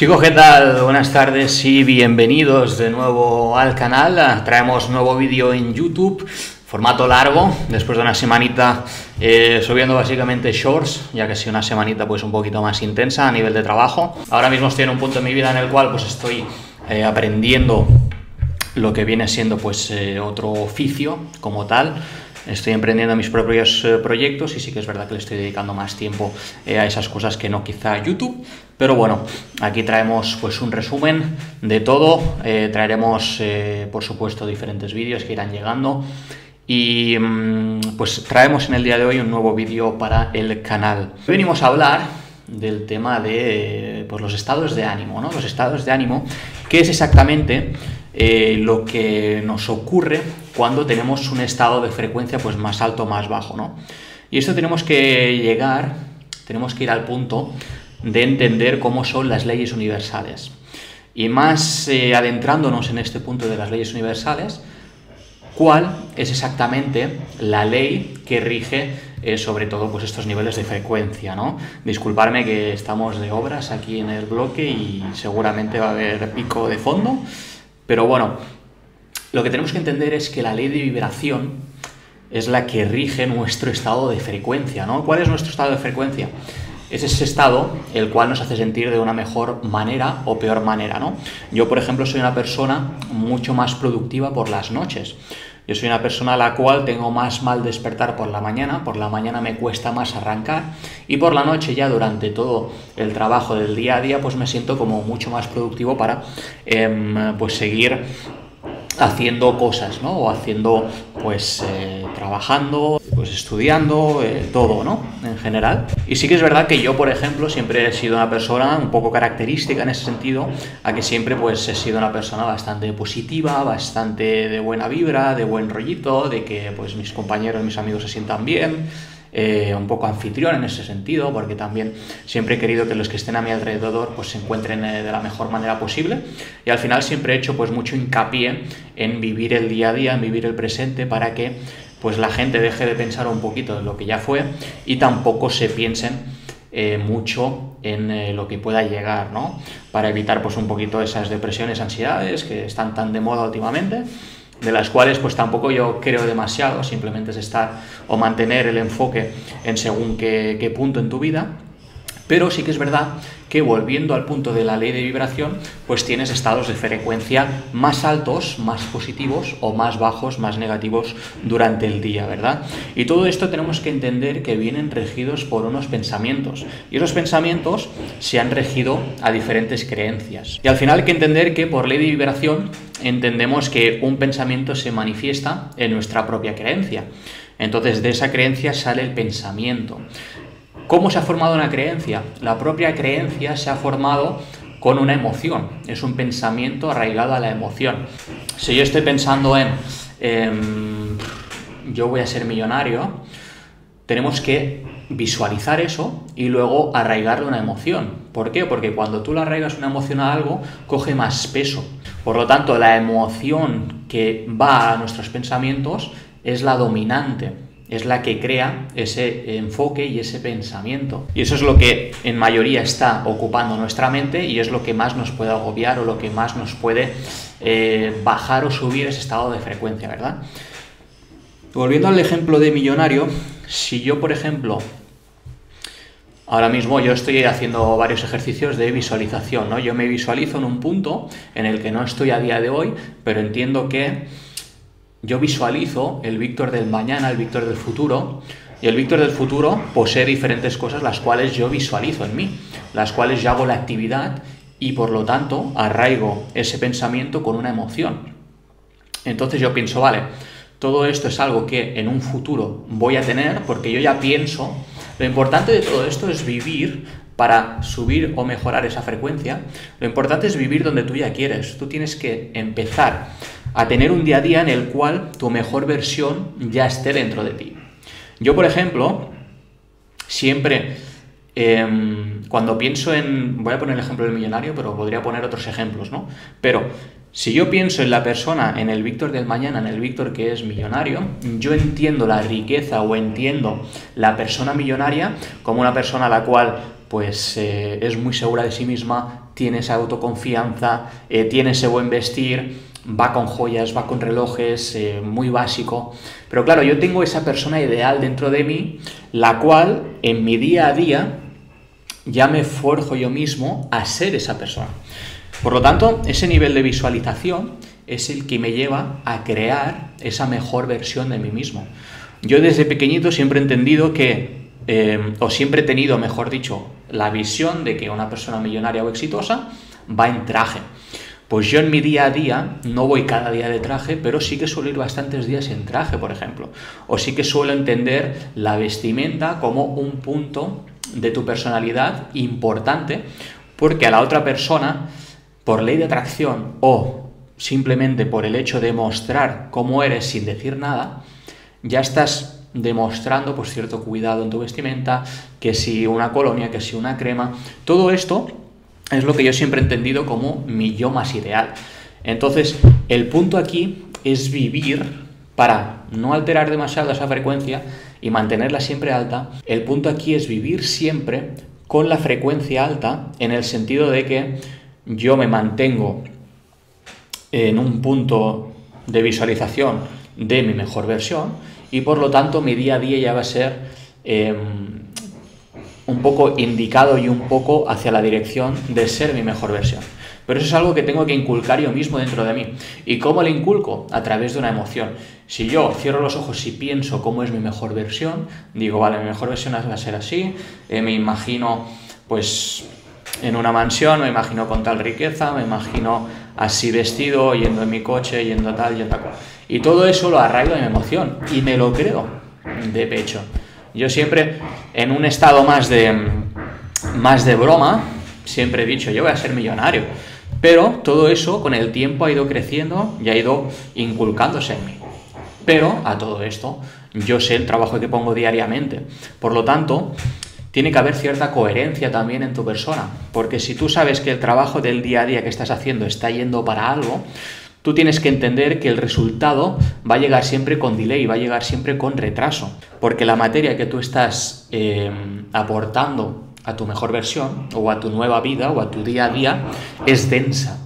Chicos, ¿qué tal? Buenas tardes y bienvenidos de nuevo al canal. Traemos nuevo vídeo en YouTube, formato largo, después de una semanita subiendo básicamente shorts, ya que ha sido una semanita pues un poquito más intensa a nivel de trabajo. Ahora mismo estoy en un punto de mi vida en el cual pues estoy aprendiendo lo que viene siendo pues otro oficio como tal. Estoy emprendiendo mis propios proyectos y sí que es verdad que le estoy dedicando más tiempo a esas cosas que no quizá a YouTube. Pero bueno, aquí traemos pues un resumen de todo, traeremos por supuesto diferentes vídeos que irán llegando y pues traemos en el día de hoy un nuevo vídeo para el canal. Hoy venimos a hablar del tema de pues, los estados de ánimo, ¿no? Los estados de ánimo, ¿qué es exactamente lo que nos ocurre cuando tenemos un estado de frecuencia pues más alto o más bajo, ¿no? Y esto tenemos que ir al punto de entender cómo son las leyes universales. Y más adentrándonos en este punto de las leyes universales, ¿cuál es exactamente la ley que rige sobre todo pues estos niveles de frecuencia, ¿no? Disculparme que estamos de obras aquí en el bloque y seguramente va a haber pico de fondo, pero bueno, lo que tenemos que entender es que la ley de vibración es la que rige nuestro estado de frecuencia, ¿no? ¿Cuál es nuestro estado de frecuencia? Es ese estado el cual nos hace sentir de una mejor manera o peor manera, ¿no? Yo, por ejemplo, soy una persona mucho más productiva por las noches. Yo soy una persona a la cual tengo más mal despertar por la mañana me cuesta más arrancar y por la noche ya durante todo el trabajo del día a día pues me siento como mucho más productivo para pues seguir haciendo cosas, ¿no? O haciendo, pues, trabajando, pues estudiando, todo, ¿no? En general. Y sí que es verdad que yo, por ejemplo, siempre he sido una persona un poco característica en ese sentido, a que siempre, pues, he sido una persona bastante positiva, bastante de buena vibra, de buen rollito, de que, pues, mis compañeros, mis amigos se sientan bien, un poco anfitrión en ese sentido, porque también siempre he querido que los que estén a mi alrededor pues se encuentren de la mejor manera posible, y al final siempre he hecho pues mucho hincapié en vivir el día a día, en vivir el presente, para que pues la gente deje de pensar un poquito en lo que ya fue y tampoco se piensen mucho en lo que pueda llegar, ¿no? Para evitar pues un poquito esas depresiones, ansiedades que están tan de moda últimamente, de las cuales pues tampoco yo creo demasiado, simplemente es estar o mantener el enfoque en según qué punto en tu vida. Pero sí que es verdad que volviendo al punto de la ley de vibración, pues tienes estados de frecuencia más altos, más positivos, o más bajos, más negativos durante el día, ¿verdad? Y todo esto tenemos que entender que vienen regidos por unos pensamientos, y esos pensamientos se han regido a diferentes creencias. Y al final hay que entender que por ley de vibración entendemos que un pensamiento se manifiesta en nuestra propia creencia. Entonces de esa creencia sale el pensamiento. ¿Cómo se ha formado una creencia? La propia creencia se ha formado con una emoción, es un pensamiento arraigado a la emoción. Si yo estoy pensando en yo voy a ser millonario, tenemos que visualizar eso y luego arraigarle una emoción. ¿Por qué? Porque cuando tú le arraigas una emoción a algo, coge más peso. Por lo tanto, la emoción que va a nuestros pensamientos es la dominante, es la que crea ese enfoque y ese pensamiento. Y eso es lo que en mayoría está ocupando nuestra mente y es lo que más nos puede agobiar o lo que más nos puede bajar o subir ese estado de frecuencia, ¿verdad? Volviendo al ejemplo de millonario, si yo, por ejemplo, ahora mismo yo estoy haciendo varios ejercicios de visualización, ¿no? Yo me visualizo en un punto en el que no estoy a día de hoy, pero entiendo que yo visualizo el Víctor del mañana, el Víctor del futuro, y el Víctor del futuro posee diferentes cosas las cuales yo visualizo en mí, las cuales yo hago la actividad y por lo tanto arraigo ese pensamiento con una emoción. Entonces yo pienso, vale, todo esto es algo que en un futuro voy a tener porque yo ya pienso. Lo importante de todo esto es vivir para subir o mejorar esa frecuencia. Lo importante es vivir donde tú ya quieres. Tú tienes que empezar a tener un día a día en el cual tu mejor versión ya esté dentro de ti. Yo, por ejemplo, siempre cuando pienso en... Voy a poner el ejemplo del millonario, pero podría poner otros ejemplos, ¿no? Pero si yo pienso en la persona, en el Víctor del mañana, en el Víctor que es millonario, yo entiendo la riqueza o entiendo la persona millonaria como una persona a la cual pues es muy segura de sí misma, tiene esa autoconfianza, tiene ese buen vestir, va con joyas, va con relojes, muy básico. Pero claro, yo tengo esa persona ideal dentro de mí, la cual en mi día a día ya me forjo yo mismo a ser esa persona. Por lo tanto, ese nivel de visualización es el que me lleva a crear esa mejor versión de mí mismo. Yo desde pequeñito siempre he entendido que, o siempre he tenido, mejor dicho, la visión de que una persona millonaria o exitosa va en traje. Pues yo en mi día a día no voy cada día de traje, pero sí que suelo ir bastantes días en traje, por ejemplo. O sí que suelo entender la vestimenta como un punto de tu personalidad importante, porque a la otra persona, por ley de atracción o simplemente por el hecho de mostrar cómo eres sin decir nada, ya estás demostrando pues cierto cuidado en tu vestimenta, que si una colonia, que si una crema, todo esto es lo que yo siempre he entendido como mi yo más ideal. Entonces, el punto aquí es vivir para no alterar demasiado esa frecuencia y mantenerla siempre alta. El punto aquí es vivir siempre con la frecuencia alta, en el sentido de que yo me mantengo en un punto de visualización de mi mejor versión y por lo tanto mi día a día ya va a ser un poco indicado y un poco hacia la dirección de ser mi mejor versión. Pero eso es algo que tengo que inculcar yo mismo dentro de mí. ¿Y cómo lo inculco? A través de una emoción. Si yo cierro los ojos y pienso cómo es mi mejor versión, digo, vale, mi mejor versión va a ser así, me imagino pues en una mansión, me imagino con tal riqueza, me imagino así vestido, yendo en mi coche, yendo tal, yendo tal. Y todo eso lo arraigo en mi emoción y me lo creo de pecho. Yo siempre, en un estado más de broma, siempre he dicho, yo voy a ser millonario. Pero todo eso con el tiempo ha ido creciendo y ha ido inculcándose en mí. Pero a todo esto, yo sé el trabajo que pongo diariamente. Por lo tanto, tiene que haber cierta coherencia también en tu persona. Porque si tú sabes que el trabajo del día a día que estás haciendo está yendo para algo, tú tienes que entender que el resultado va a llegar siempre con delay, va a llegar siempre con retraso. Porque la materia que tú estás aportando a tu mejor versión, o a tu nueva vida, o a tu día a día, es densa,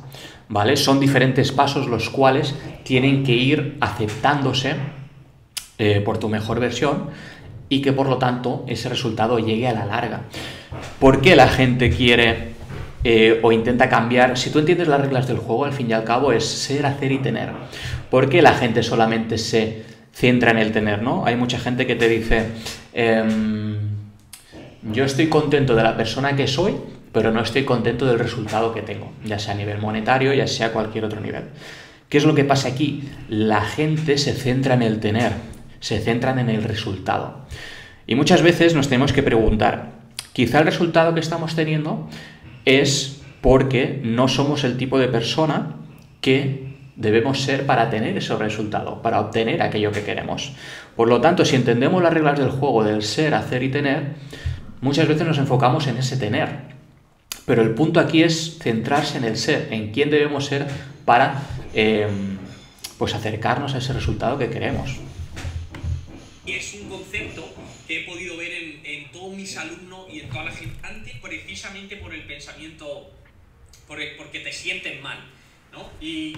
¿vale? Son diferentes pasos los cuales tienen que ir aceptándose por tu mejor versión y que por lo tanto ese resultado llegue a la larga. ¿Por qué la gente quiere o intenta cambiar? Si tú entiendes las reglas del juego, al fin y al cabo es ser, hacer y tener. ¿Por qué la gente solamente se centra en el tener, ¿no? Hay mucha gente que te dice, yo estoy contento de la persona que soy, pero no estoy contento del resultado que tengo, ya sea a nivel monetario, ya sea a cualquier otro nivel. ¿Qué es lo que pasa aquí? La gente se centra en el tener, se centran en el resultado. Y muchas veces nos tenemos que preguntar, quizá el resultado que estamos teniendo es porque no somos el tipo de persona que debemos ser para tener ese resultado, para obtener aquello que queremos. Por lo tanto, si entendemos las reglas del juego del ser, hacer y tener, muchas veces nos enfocamos en ese tener. Pero el punto aquí es centrarse en el ser, en quién debemos ser para pues acercarnos a ese resultado que queremos. Es un concepto que he podido ver en todos mis alumnos y en toda la gente, precisamente por el pensamiento, porque te sienten mal, ¿no? Y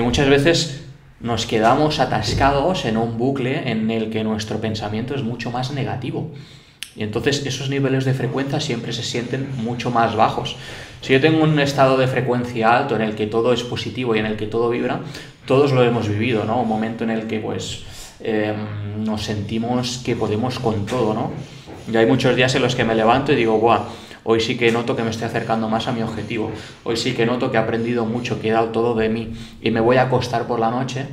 muchas veces nos quedamos atascados en un bucle en el que nuestro pensamiento es mucho más negativo. Y entonces esos niveles de frecuencia siempre se sienten mucho más bajos. Si yo tengo un estado de frecuencia alto en el que todo es positivo y en el que todo vibra, todos lo hemos vivido, ¿no? Un momento en el que pues nos sentimos que podemos con todo, ¿no? Y hay muchos días en los que me levanto y digo, ¡buah! Hoy sí que noto que me estoy acercando más a mi objetivo. Hoy sí que noto que he aprendido mucho, que he dado todo de mí. Y me voy a acostar por la noche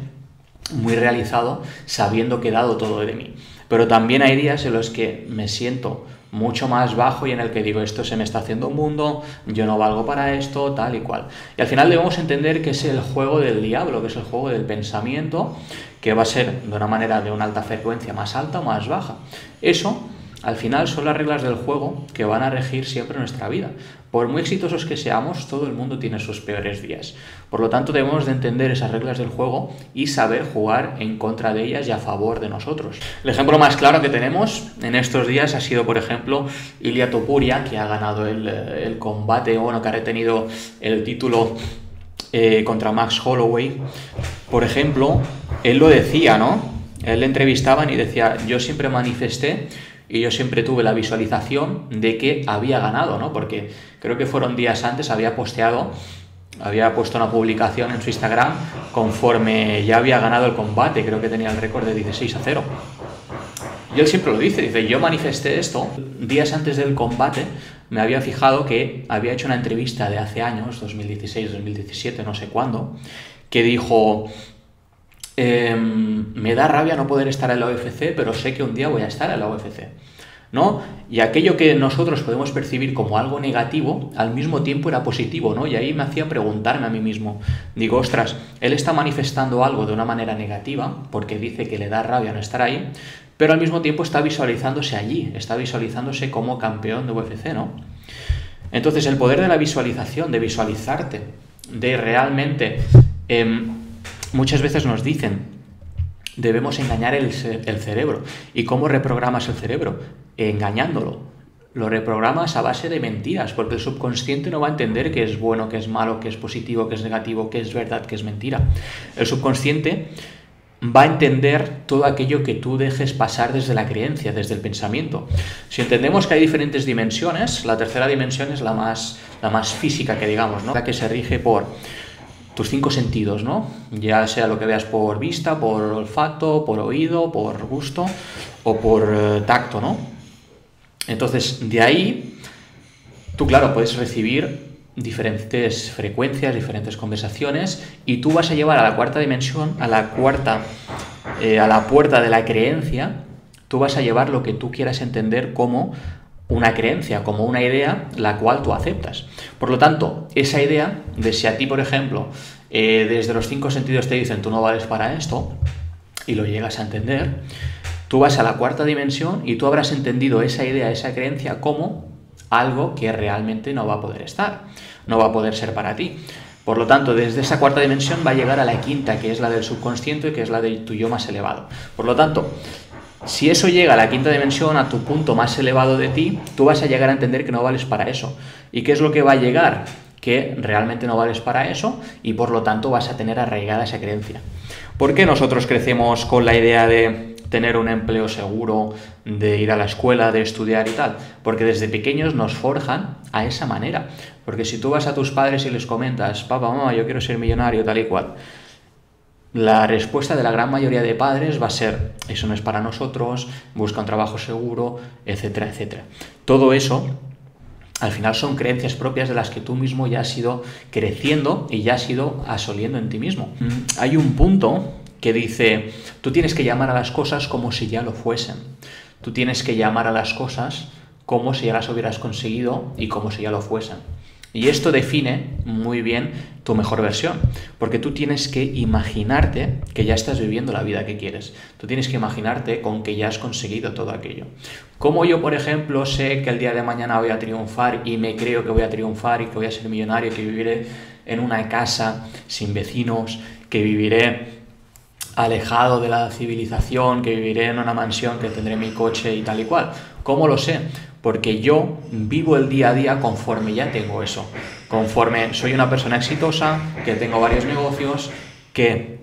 muy realizado, sabiendo que he dado todo de mí. Pero también hay días en los que me siento mucho más bajo y en el que digo, esto se me está haciendo un mundo, yo no valgo para esto, tal y cual. Y al final debemos entender que es el juego del diablo, que es el juego del pensamiento, que va a ser de una manera de una alta frecuencia más alta o más baja. Eso al final son las reglas del juego que van a regir siempre nuestra vida. Por muy exitosos que seamos, todo el mundo tiene sus peores días. Por lo tanto, debemos de entender esas reglas del juego y saber jugar en contra de ellas y a favor de nosotros. El ejemplo más claro que tenemos en estos días ha sido, por ejemplo, Ilia Topuria, que ha ganado el combate, bueno, que ha retenido el título contra Max Holloway. Por ejemplo, él lo decía, ¿no? Él le entrevistaban y decía, yo siempre manifesté y yo siempre tuve la visualización de que había ganado, ¿no? Porque creo que fueron días antes, había puesto una publicación en su Instagram conforme ya había ganado el combate, creo que tenía el récord de 16-0. Y él siempre lo dice, yo manifesté esto. Días antes del combate me había fijado que había hecho una entrevista de hace años, 2016, 2017, no sé cuándo, que dijo, me da rabia no poder estar en la UFC, pero sé que un día voy a estar en la UFC, ¿no? Y aquello que nosotros podemos percibir como algo negativo, al mismo tiempo era positivo, ¿no? Y ahí me hacía preguntarme a mí mismo, digo, ostras, él está manifestando algo de una manera negativa, porque dice que le da rabia no estar ahí, pero al mismo tiempo está visualizándose allí, está visualizándose como campeón de UFC, ¿no? Entonces, el poder de la visualización, de visualizarte, de realmente... muchas veces nos dicen, debemos engañar el cerebro. ¿Y cómo reprogramas el cerebro? Engañándolo. Lo reprogramas a base de mentiras, porque el subconsciente no va a entender qué es bueno, qué es malo, qué es positivo, qué es negativo, qué es verdad, qué es mentira. El subconsciente va a entender todo aquello que tú dejes pasar desde la creencia, desde el pensamiento. Si entendemos que hay diferentes dimensiones, la tercera dimensión es la más física, que digamos, ¿no? La que se rige por tus 5 sentidos, ¿no? Ya sea lo que veas por vista, por olfato, por oído, por gusto o por tacto, ¿no? Entonces, de ahí, tú, claro, puedes recibir diferentes frecuencias, diferentes conversaciones, y tú vas a llevar a la cuarta dimensión, a la puerta de la creencia, tú vas a llevar lo que tú quieras entender como una creencia, como una idea, la cual tú aceptas. Por lo tanto, esa idea de si a ti, por ejemplo, desde los 5 sentidos te dicen tú no vales para esto, y lo llegas a entender, tú vas a la cuarta dimensión y tú habrás entendido esa idea, esa creencia como algo que realmente no va a poder estar, no va a poder ser para ti. Por lo tanto, desde esa cuarta dimensión va a llegar a la quinta, que es la del subconsciente, que es la de tu yo más elevado. Por lo tanto, si eso llega a la quinta dimensión, a tu punto más elevado de ti, tú vas a llegar a entender que no vales para eso. ¿Y qué es lo que va a llegar? Que realmente no vales para eso y por lo tanto vas a tener arraigada esa creencia. ¿Por qué nosotros crecemos con la idea de tener un empleo seguro, de ir a la escuela, de estudiar y tal? Porque desde pequeños nos forjan a esa manera. Porque si tú vas a tus padres y les comentas, papá, mamá, yo quiero ser millonario, tal y cual, la respuesta de la gran mayoría de padres va a ser, eso no es para nosotros, busca un trabajo seguro, etcétera, etcétera. Todo eso, al final, son creencias propias de las que tú mismo ya has ido creciendo y ya has ido asoliendo en ti mismo. Hay un punto que dice, tú tienes que llamar a las cosas como si ya lo fuesen. Tú tienes que llamar a las cosas como si ya las hubieras conseguido y como si ya lo fuesen. Y esto define muy bien tu mejor versión, porque tú tienes que imaginarte que ya estás viviendo la vida que quieres. Tú tienes que imaginarte con que ya has conseguido todo aquello. Como yo, por ejemplo, sé que el día de mañana voy a triunfar y me creo que voy a triunfar y que voy a ser millonario, que viviré en una casa sin vecinos, que viviré alejado de la civilización, que viviré en una mansión, que tendré mi coche y tal y cual. ¿Cómo lo sé? Porque yo vivo el día a día conforme ya tengo eso. Conforme soy una persona exitosa, que tengo varios negocios, que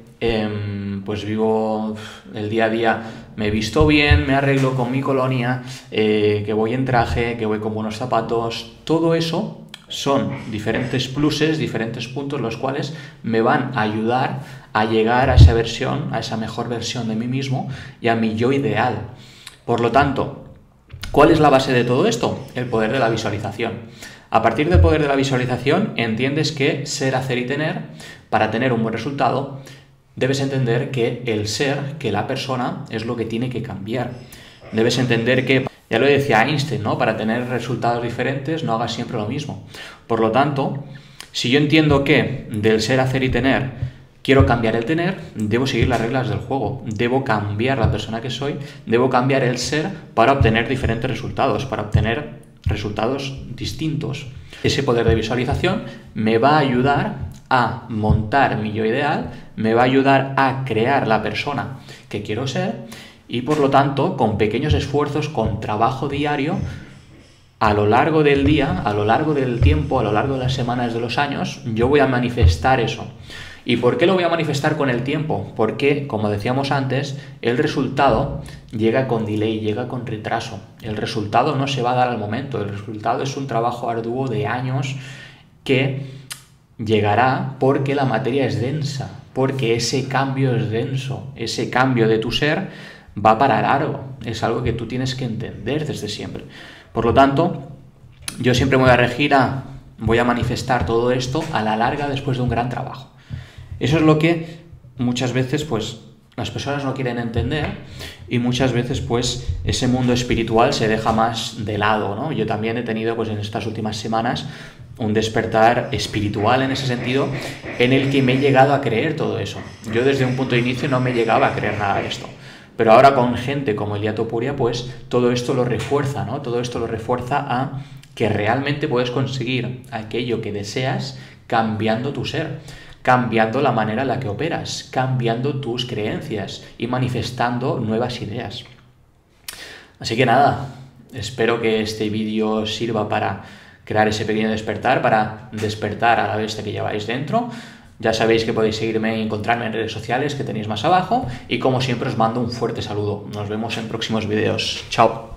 pues vivo el día a día, me visto bien, me arreglo con mi colonia, que voy en traje, que voy con buenos zapatos. Todo eso son diferentes pluses, diferentes puntos los cuales me van a ayudar a llegar a esa versión, a esa mejor versión de mí mismo y a mi yo ideal. Por lo tanto, ¿cuál es la base de todo esto? El poder de la visualización. A partir del poder de la visualización entiendes que ser, hacer y tener, para tener un buen resultado, debes entender que el ser, que la persona, es lo que tiene que cambiar. Debes entender que, ya lo decía Einstein, ¿no? Para tener resultados diferentes no hagas siempre lo mismo. Por lo tanto, si yo entiendo que del ser, hacer y tener quiero cambiar el tener, debo seguir las reglas del juego, debo cambiar la persona que soy, debo cambiar el ser para obtener diferentes resultados, para obtener resultados distintos. Ese poder de visualización me va a ayudar a montar mi yo ideal, me va a ayudar a crear la persona que quiero ser y por lo tanto, con pequeños esfuerzos, con trabajo diario, a lo largo del día, a lo largo del tiempo, a lo largo de las semanas, de los años, yo voy a manifestar eso. ¿Y por qué lo voy a manifestar con el tiempo? Porque, como decíamos antes, el resultado llega con delay, llega con retraso. El resultado no se va a dar al momento, el resultado es un trabajo arduo de años que llegará porque la materia es densa, porque ese cambio es denso, ese cambio de tu ser va para largo, es algo que tú tienes que entender desde siempre. Por lo tanto, yo siempre me voy a regir voy a manifestar todo esto a la larga después de un gran trabajo. Eso es lo que muchas veces pues las personas no quieren entender y muchas veces pues ese mundo espiritual se deja más de lado, ¿no? Yo también he tenido pues en estas últimas semanas un despertar espiritual en ese sentido en el que me he llegado a creer todo eso. Yo desde un punto de inicio no me llegaba a creer nada de esto. Pero ahora con gente como Elia Topuria, pues todo esto lo refuerza, ¿no? Todo esto lo refuerza a que realmente puedes conseguir aquello que deseas cambiando tu ser, cambiando la manera en la que operas, cambiando tus creencias y manifestando nuevas ideas. Así que nada, espero que este vídeo sirva para crear ese pequeño despertar, para despertar a la bestia que lleváis dentro. Ya sabéis que podéis seguirme y encontrarme en redes sociales que tenéis más abajo y como siempre os mando un fuerte saludo. Nos vemos en próximos vídeos. Chao.